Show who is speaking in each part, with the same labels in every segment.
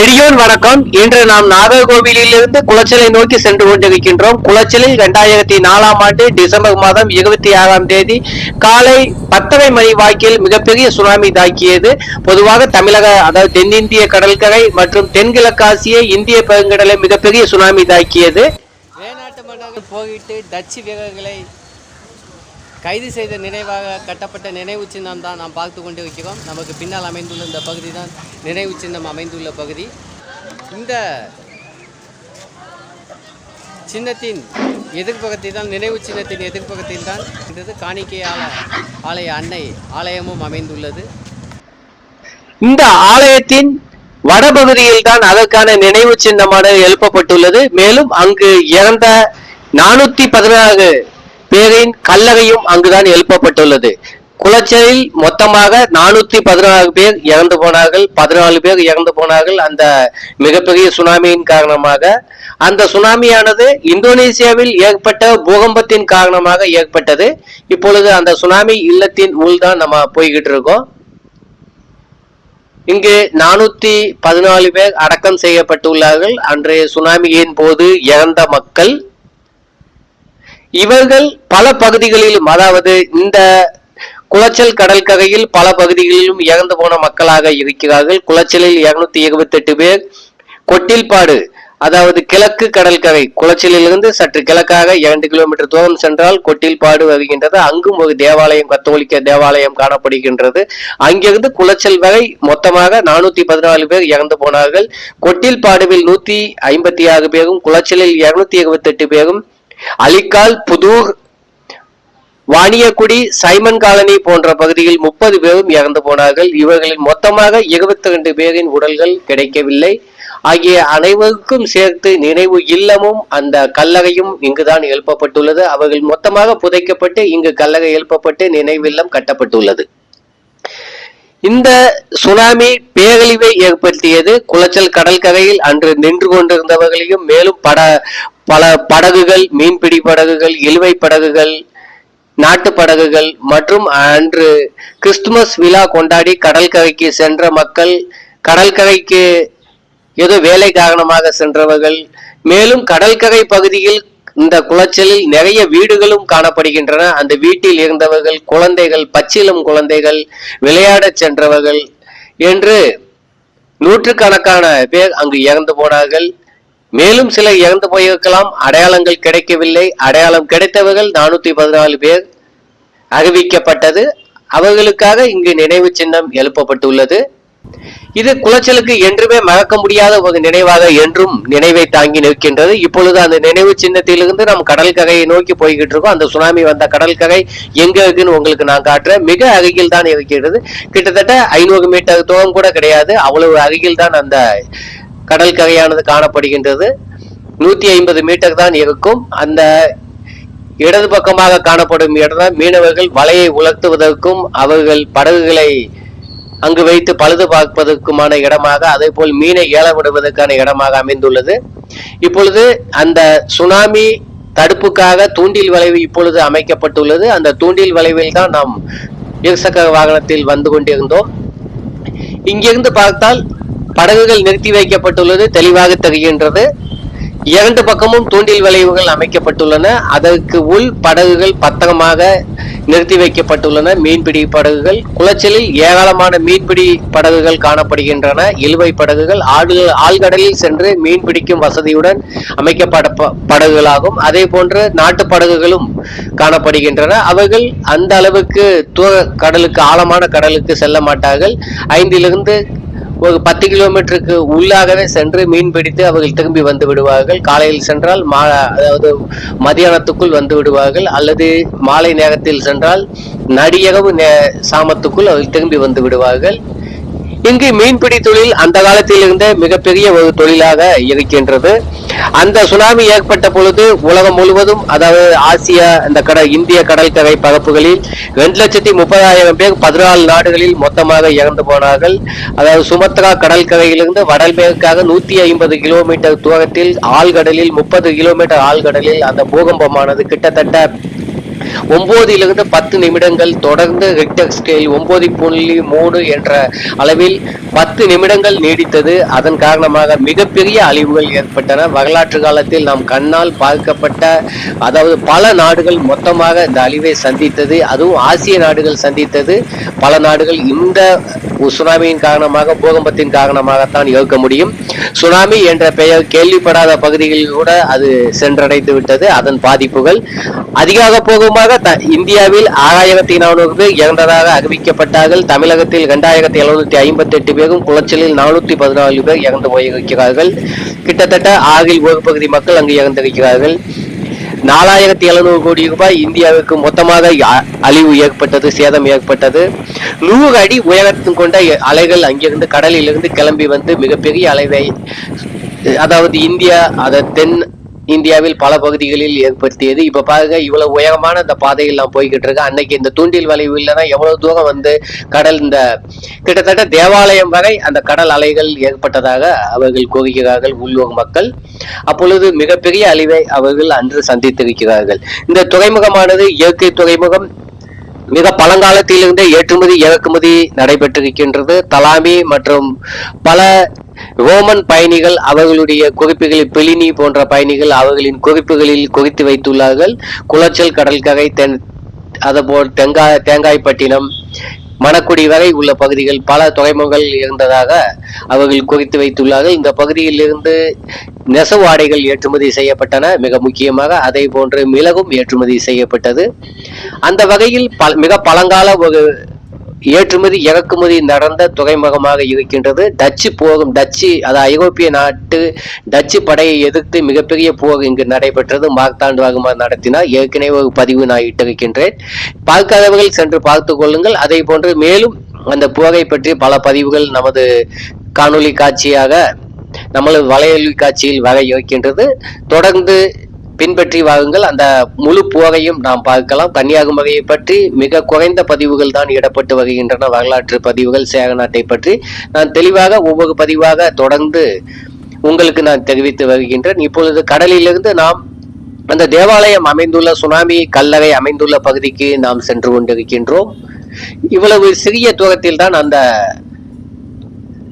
Speaker 1: நெடியோன் வணக்கம். இன்று நாம் நாகர்கோவிலிருந்து குளச்சலை நோக்கி சென்று கொண்டிருக்கின்றோம். குளச்சலில் 2004 ஆண்டு டிசம்பர் மாதம் 26ஆம் தேதி காலை 10:30 மணி வாக்கில் மிகப்பெரிய சுனாமி தாக்கியது. பொதுவாக தமிழக அதாவது தென்னிந்திய கடற்கரை மற்றும் தென்கிழக்காசிய இந்திய பெருங்கடலை மிகப்பெரிய சுனாமி தாக்கியது.
Speaker 2: வேணாட்டு மன்னர்கள் போயிட்டு டச்சு வீரர்களை கைது செய்த நினைவாக கட்டப்பட்ட நினைவு சின்னம் தான் நாம் பார்த்து கொண்டு இருக்கிறோம். நமக்கு பின்னால் அமைந்துள்ள இந்த பகுதி தான் நினைவு சின்னம் அமைந்துள்ள பகுதி. இந்த சின்னத்தின் எதிர்ப்பகத்தில் தான் நினைவு சின்னத்தின் எதிர்ப்பகத்தில் தான் இந்த காணிக்கை ஆலய அன்னை ஆலயமும் அமைந்துள்ளது.
Speaker 1: இந்த ஆலயத்தின் வடபகுதியில் தான் அதற்கான நினைவு சின்னமானது எழுப்பப்பட்டுள்ளது. மேலும் அங்கு இறந்த 416 பேரின் கல்லறையும் அங்குதான் எழுப்பப்பட்டுள்ளது. குளச்சலில் மொத்தமாக 416 பேர் இறந்து போனார்கள், 14 பேர் இறந்து போனார்கள் அந்த மிகப்பெரிய சுனாமியின் காரணமாக. அந்த சுனாமியானது இந்தோனேசியாவில் ஏற்பட்ட பூகம்பத்தின் காரணமாக ஏற்பட்டது. இப்பொழுது அந்த சுனாமி இல்லத்தின் உள் தான் நம்ம போய்கிட்டு இருக்கோம். இங்கு 414 பேர் அடக்கம் செய்யப்பட்டுள்ளார்கள். அன்றைய சுனாமியின் போது இறந்த மக்கள். இவர்கள் பல பகுதிகளிலும், அதாவது இந்த குளச்சல் கடற்கரையில் பல பகுதிகளிலும் இறந்து போன மக்களாக இருக்கிறார்கள். குளச்சலில் 228 பேர், கொட்டில்பாடு அதாவது கிழக்கு கடற்கரை குளச்சலிலிருந்து சற்று கிழக்காக 2 கிலோமீட்டர் தூரம் சென்றால் கொட்டில்பாடு வருகின்றது. அங்கும் ஒரு தேவாலயம், கத்தோலிக்க தேவாலயம் காணப்படுகின்றது. அங்கிருந்து குளச்சல் வரை மொத்தமாக 414 பேர் இறந்து போனார்கள். கொட்டில்பாடுவில் 156 பேரும், குளச்சலில் 228 பேரும், அலிக்கால், புதூர், வாணியக்குடி, சைமன் காலனி போன்ற பகுதியில் 30 பேரும் இறந்து போனார்கள். இவர்களின் மொத்தமாக 22 பேரின் உடல்கள் கிடைக்கவில்லை. ஆகிய அனைவருக்கும் சேர்த்து நினைவு இல்லமும் அந்த கல்லறையும் இங்குதான் எழுப்பப்பட்டுள்ளது. அவர்கள் மொத்தமாக புதைக்கப்பட்டு இங்கு கல்லறை எழுப்பப்பட்டு நினைவில்லம் கட்டப்பட்டுள்ளது. இந்த சுனாமி பேரழிவை ஏற்படுத்தியது. குளச்சல் கடற்கரையில் அன்று நின்று கொண்டிருந்தவர்களையும், மேலும் பல படகுகள், மீன்பிடி படகுகள், இழுவை படகுகள், நாட்டு படகுகள் மற்றும் அன்று கிறிஸ்துமஸ் விழா கொண்டாடி கடற்கரைக்கு சென்ற மக்கள், கடற்கரைக்கு ஏதோ வேலை காரணமாக சென்றவர்கள், மேலும் கடற்கரை பகுதியில் இந்த குளச்சலில் நிறைய வீடுகளும் காணப்படுகின்றன. அந்த வீட்டில் இருந்தவர்கள், குழந்தைகள், பச்சிலம் குழந்தைகள், விளையாடச் சென்றவர்கள் என்று நூற்றுக்கணக்கான பேர் அங்கு இறந்து போனார்கள். மேலும் சிலர் இறந்து போயிருக்கலாம், அடையாளங்கள் கிடைக்கவில்லை. அடையாளம் கிடைத்தவர்கள் 414 பேர் அறிவிக்கப்பட்டது. அவர்களுக்காக இங்கு நினைவு சின்னம் எழுப்பப்பட்டுள்ளது. இது குளச்சலுக்கு என்றுமே மறக்க முடியாத ஒரு நினைவாக என்றும் நினைவை தாங்கி நிற்கின்றது. இப்பொழுது அந்த நினைவு சின்னத்திலிருந்து நாம் கடற்கரையை நோக்கி போய்கிட்டு இருக்கோம். அந்த சுனாமி வந்த கடற்கரை எங்க இருக்குன்னு உங்களுக்கு நான் காட்டுறேன். மிக அருகில் தான் இருக்கிறது. கிட்டத்தட்ட 500 மீட்டர் தூரம் கூட கிடையாது, அவ்வளவு அருகில் தான் அந்த கடற்கரையானது காணப்படுகின்றது. 150 மீட்டர் தான் இருக்கும். அந்த இடது பக்கமாக காணப்படும் இடம் மீனவர்கள் வலையை உலர்த்துவதற்கும் அவர்கள் படகுகளை அங்கு வைத்து பழுது பார்ப்பதற்குமான இடமாக, அதே போல் மீனை ஏல விடுவதற்கான இடமாக அமைந்துள்ளது. இப்பொழுது அந்த சுனாமி தடுப்புக்காக தூண்டில் வளைவு இப்பொழுது அமைக்கப்பட்டுள்ளது. அந்த தூண்டில் வளைவில் தான் நாம் இருசக்கர வாகனத்தில் வந்து கொண்டிருந்தோம். இங்கிருந்து பார்த்தால் படகுகள் நிறுத்தி வைக்கப்பட்டுள்ளது, தெளிவாக தெரிகின்றது. 2 பக்கமும் தூண்டில் வளைவுகள் அமைக்கப்பட்டுள்ளன. அதற்கு உள் படகுகள் பத்திரமாக நிறுத்தி வைக்கப்பட்டுள்ளன, மீன்பிடி படகுகள். குளச்சலில் ஏராளமான மீன்பிடி படகுகள் காணப்படுகின்றன, இழுவை படகுகள். ஆழ்கடலில் சென்று மீன் பிடிக்கும் வசதியுடன் அமைக்கப்பட்ட படகுகளாகும். அதே போன்று நாட்டு படகுகளும் காணப்படுகின்றன. அவர்கள் அந்த அளவுக்கு கடலுக்கு, ஆழமான கடலுக்கு செல்ல மாட்டார்கள். 5லிருந்து ஒரு 10 கிலோமீட்டருக்கு உள்ளாகவே சென்று மீன் பிடித்து அவர்கள் திரும்பி வந்து விடுவார்கள். காலையில் சென்றால் அதாவது மதியானத்துக்குள் வந்து விடுவார்கள், அல்லது மாலை நேரத்தில் சென்றால் நடிகரவு சாமத்துக்குள் அவர்கள் திரும்பி வந்து விடுவார்கள். இங்கு மீன்பிடி தொழில் அந்த காலத்தில் இருந்த மிகப்பெரிய ஒரு தொழிலாக இருக்கின்றது. அந்த சுனாமி ஏற்பட்ட பொழுது உலகம் முழுவதும், அதாவது ஆசியா, இந்த இந்திய கடற்கரை பரப்புகளில் 2,30,000 பேர் 14 நாடுகளில் மொத்தமாக இறந்து போனார்கள். அதாவது சுமத்ரா கடற்கரையிலிருந்து வடமேற்காக 150 கிலோமீட்டர் தூரத்தில் ஆழ்கடலில் 30 கிலோமீட்டர் ஆழ்கடலில் அந்த பூகம்பமானது கிட்டத்தட்ட 9 10 நிமிடங்கள் தொடர்ந்து ரிக்டர் ஸ்கேல் 9.3 என்ற அளவில் 10 நிமிடங்கள் நீடித்தது. அதன் காரணமாக மிகப்பெரிய அழிவுகள் ஏற்பட்டன. வரலாற்று காலத்தில் நாம் கண்ணால் பார்க்கப்பட்ட, அதாவது பல நாடுகள் மொத்தமாக இந்த அழிவை சந்தித்தது. அதுவும் ஆசிய நாடுகள் சந்தித்தது. பல நாடுகள் இந்த சுனாமியின் காரணமாக, பூகம்பத்தின் காரணமாகத்தான் இருக்க முடியும். சுனாமி என்ற பெயர் கேள்விப்படாத பகுதிகளில் கூட அது சென்றடைந்து விட்டது. அதன் பாதிப்புகள் அதிகாரப்பூர்வமாக இந்தியாவில் 6400 பேர் இறந்ததாக அறிவிக்கப்பட்டார்கள். தமிழகத்தில் 2758 பேரும், குளச்சலில் 414 பேர் இறந்து போயிருக்கிறார்கள். கிட்டத்தட்ட 1/6 பகுதி மக்கள் அங்கு இறந்திருக்கிறார்கள். 4700 கோடி ரூபாய் இந்தியாவுக்கு மொத்தமாக அழிவு ஏற்பட்டது, சேதம் ஏற்பட்டது. 100 அடி உயரத்தும் கொண்ட அலைகள் அங்கிருந்து கடலிலிருந்து கிளம்பி வந்து மிகப்பெரிய அலைவை, அதாவது இந்தியா, தென் இந்தியாவில் பல பகுதிகளில் ஏற்படுத்தியது. இப்ப பாருங்க, இவ்வளவு உயரமான இந்த பாதையில் நான் போய்கிட்டு இருக்கேன். அன்னைக்கு இந்த தூண்டில் வளைவு இல்லைன்னா எவ்வளவு தூரம் வந்து கடல், இந்த கிட்டத்தட்ட தேவாலயம் வரை அந்த கடல் அலைகள் ஏற்பட்டதாக அவர்கள் கூறுகிறார்கள் உள்ளூர் மக்கள். அப்பொழுது மிகப்பெரிய அழிவை அவர்கள் அன்று சந்தித்திருக்கிறார்கள். இந்த துறைமுகமானது இயற்கை துறைமுகம். மிக பழங்காலத்திலிருந்தே ஏற்றுமதி இறக்குமதி நடைபெற்றிருக்கின்றது. தலாமி மற்றும் பல ரோமன் பயணிகள் அவர்களுடைய குறிப்புகளில், பெலினி போன்ற பயணிகள் அவர்களின் குறிப்புகளில் குறித்து வைத்துள்ளார்கள். குளச்சல் கடற்கரை, அதுபோல் தேங்காய்பட்டினம், மணக்குடி வரை உள்ள பகுதிகள் பல துறைமுகங்கள் இருந்ததாக அவர்கள் குறித்து வைத்துள்ளார்கள். இந்த பகுதியில் இருந்து நெசவு ஆடைகள் ஏற்றுமதி செய்யப்பட்டன. மிக முக்கியமாக அதை போன்று மிளகும் ஏற்றுமதி செய்யப்பட்டது. அந்த வகையில் மிக பழங்கால ஒரு ஏற்றுமதி இறக்குமதி நடந்த துறைமுகமாக இருக்கின்றது. டச்சு, அதாவது ஐரோப்பிய நாட்டு டச்சு படையை எதிர்த்து மிகப்பெரிய போர் இங்கு நடைபெற்றது. மார்த்தாண்டு வகுமார் நடத்தினார். ஏற்கனவே ஒரு பதிவு நான் இட்டிருக்கின்றேன். பார்க்காதவர்கள் சென்று பார்த்து கொள்ளுங்கள். அதே போன்று மேலும் அந்த போரை பற்றி பல பதிவுகள் நமது காணொலி காட்சியாக, நமது வலையொலி காட்சியில் வர இருக்கின்றது. தொடர்ந்து பின்பற்றி வாருங்கள். அந்த முழு போரையும் நாம் பார்க்கலாம். கன்னியாகுமரியை பற்றி மிக குறைந்த பதிவுகள் தான் இடப்பட்டு வருகின்றன. வரலாற்று பதிவுகள், சேரநாட்டை பற்றி நான் தெளிவாக ஒவ்வொரு பதிவாக தொடர்ந்து உங்களுக்கு நான் தெரிவித்து வருகின்றேன். இப்பொழுது கடலிலிருந்து நாம் அந்த தேவாலயம் அமைந்துள்ள, சுனாமி கல்லறை அமைந்துள்ள பகுதிக்கு நாம் சென்று கொண்டிருக்கின்றோம். இவ்வளவு சிறிய தூரத்தில் தான் அந்த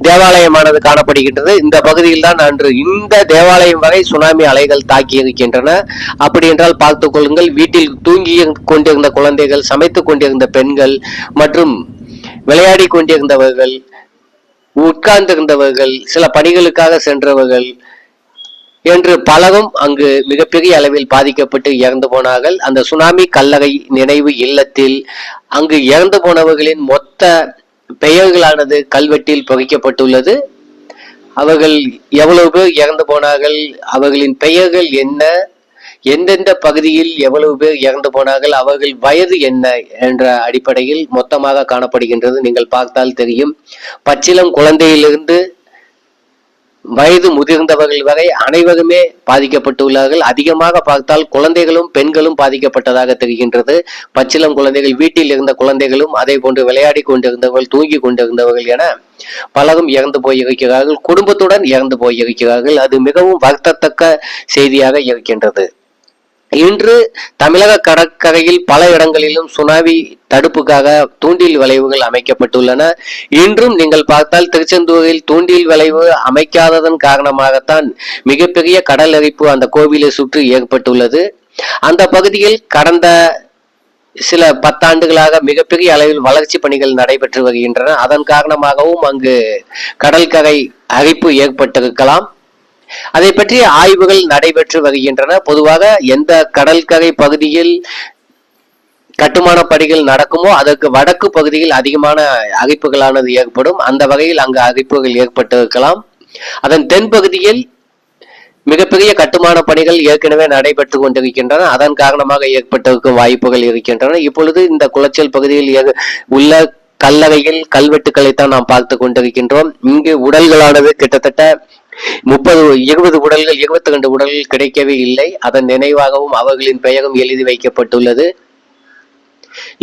Speaker 1: தேவாலயமானது காணப்படுகின்றது. இந்த பகுதியில் தான் அன்று இந்த தேவாலயம் வரை சுனாமி அலைகள் தாக்கி இருக்கின்றன. அப்படி என்றால் பார்த்துக் கொள்ளுங்கள். வீட்டில் தூங்கி கொண்டிருந்த குழந்தைகள், சமைத்துக் கொண்டிருந்த பெண்கள் மற்றும் விளையாடி கொண்டிருந்தவர்கள், உட்கார்ந்திருந்தவர்கள், சில பணிகளுக்காக சென்றவர்கள் என்று பலரும் அங்கு மிகப்பெரிய அளவில் பாதிக்கப்பட்டு இறந்து போனார்கள். அந்த சுனாமி கல்லறை நினைவு இல்லத்தில் அங்கு இறந்து போனவர்களின் மொத்த பெயர்களானது கல்வெட்டில் பொறிக்கப்பட்டுள்ளது. அவர்கள் எவ்வளவு பேர் இறந்து போனார்கள், அவர்களின் பெயர்கள் என்ன, எந்தெந்த பகுதியில் எவ்வளவு பேர் இறந்து போனார்கள், அவர்கள் வயது என்ன என்ற அடிப்படையில் மொத்தமாக காணப்படுகின்றது. நீங்கள் பார்த்தால் தெரியும். பச்சிளம் குழந்தையிலிருந்து வயது முதிர்ந்தவர்கள் வரை அனைவருமே பாதிக்கப்பட்டுள்ளார்கள். அதிகமாக பார்த்தால் குழந்தைகளும் பெண்களும் பாதிக்கப்பட்டதாக தெரிகின்றது. பச்சிளம் குழந்தைகள், வீட்டில் இருந்த குழந்தைகளும், அதே போன்று விளையாடி கொண்டிருந்தவர்கள், தூங்கி கொண்டிருந்தவர்கள் என பலரும் இறந்து போயிருக்கிறார்கள். குடும்பத்துடன் இறந்து போயிருக்கிறார்கள். அது மிகவும் வருத்தத்தக்க செய்தியாக இருக்கின்றது. இன்று தமிழக கடற்கரையில் பல இடங்களிலும் சுனாமி தடுப்புக்காக தூண்டில் வளைவுகள் அமைக்கப்பட்டுள்ளன. இன்றும் நீங்கள் பார்த்தால் திருச்செந்தூரில் தூண்டில் வளைவு அமைக்காததன் காரணமாகத்தான் மிகப்பெரிய கடல் அரிப்பு அந்த கோவிலை சுற்றி ஏற்பட்டுள்ளது. அந்த பகுதியில் கடந்த சில 10 ஆண்டுகளாக மிகப்பெரிய அளவில் வளர்ச்சி பணிகள் நடைபெற்று வருகின்றன. அதன் காரணமாகவும் அங்கு கடற்கரை அரிப்பு ஏற்பட்டிருக்கலாம். அதை பற்றிய ஆய்வுகள் நடைபெற்று வருகின்றன. பொதுவாக எந்த கடற்கரை பகுதியில் கட்டுமான பணிகள் நடக்குமோ அதற்கு வடக்கு பகுதியில் அதிகமான அரிப்புகளானது ஏற்படும். அந்த வகையில் அங்கு அரிப்புகள் ஏற்பட்டிருக்கலாம். அதன் தென் பகுதியில் மிகப்பெரிய கட்டுமான பணிகள் ஏற்கனவே நடைபெற்று கொண்டிருக்கின்றன. அதன் காரணமாக ஏற்பட்டிருக்கும் வாய்ப்புகள் இருக்கின்றன. இப்பொழுது இந்த குளச்சல் பகுதியில் உள்ள கல்லறையில் கல்வெட்டுக்களைத்தான் நாம் பார்த்து கொண்டிருக்கின்றோம். இங்கு உடல்களானது கிட்டத்தட்ட 20 உடல்கள், 22 உடல்கள் கிடைக்கவே இல்லை. அதன் நினைவாகவும் அவர்களின் பெயரும் எழுதி வைக்கப்பட்டுள்ளது.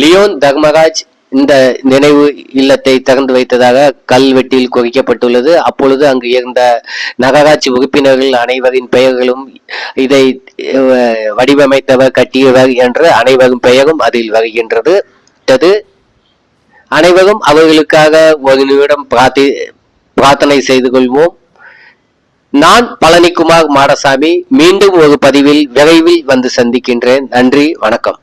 Speaker 1: லியோன் தர்மராஜ், இந்த நினைவு இல்லத்தை திறந்து வைத்ததாக கல்வெட்டில் குறிக்கப்பட்டுள்ளது. அப்பொழுது அங்கு இருந்த நகராட்சி உறுப்பினர்கள் அனைவரின் பெயர்களும், இதை வடிவமைத்தவர், கட்டியவர் என்ற அனைவரும் பெயரும் அதில் வருகின்றது. அனைவரும் அவர்களுக்காக ஒரு நிமிடம் பிரார்த்தனை செய்து கொள்வோம். நான் பழனிக்குமார் மாடசாமி. மீண்டும் ஒரு பதிவில் விரைவில் வந்து சந்திக்கின்றேன். நன்றி, வணக்கம்.